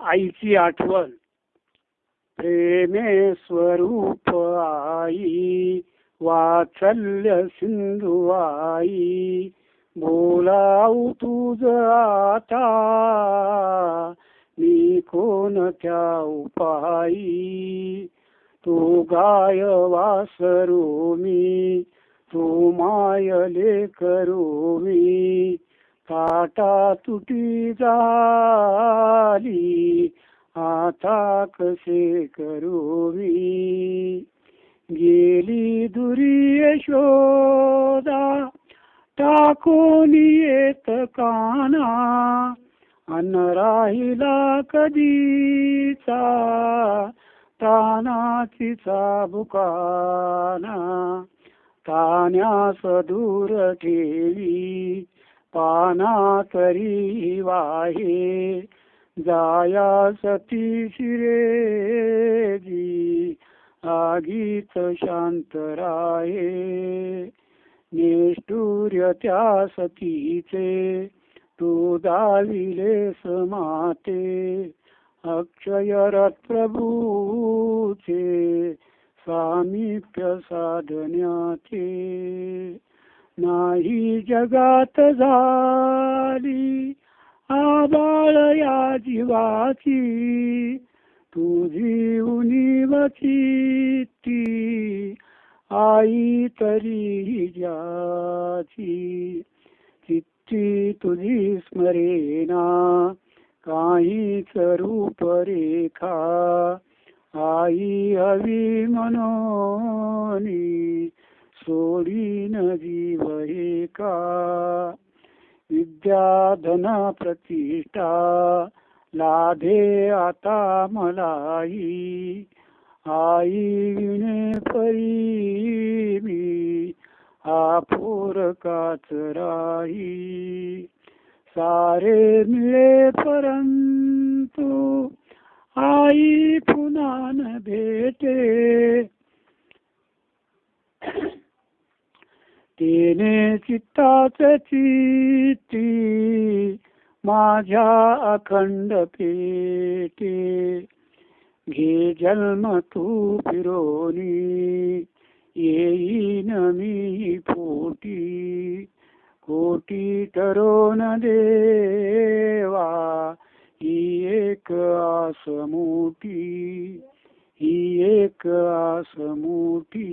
आईची आठवण. प्रेमे स्वरूप आई, वात्सल्य सिंधू आई, बोलाऊ तुझ आता मी कोणत्या उपायी. तू गाय वासरू मी, तू मायले करू मी, ताटा तुटी झाली आता कसे करू मी. गेली दुरी यशोदा टाकून येत काना, अन राहिला कधीचा तानाचीचा बुकाना. तान्यास दूर ठेवी पाना तरी वाहे, जायास ती शिरेजी आगीत शांत राहे. निष्ठुर्य त्या सतीचे तू दाविलेस माते, अक्षयरथ प्रभूचे सामिप्य साधण्याचे. नाही जगात झाली आबाळ या जीवाची, तुझी उनिवची ती आई तरी ज्याची. चित्ती तुझी स्मरेना काहीच रूपरेखा, आई हवी मनोनी सोडीन जीव एका. विद्या धन प्रतिष्ठा लाभे आता मलाही, आई विणे परी मी आपुरकाच राही. सारे मिळे परंतु आई पुन्हा न भेटे, तिने चित्ताच चित्ती माझ्या अखंड पेटे. घे जन्म तू फिरोनी येईन मी पोटी, कोटी ठरवून देवा ही एक आस मोठी, ही एक आस मोठी.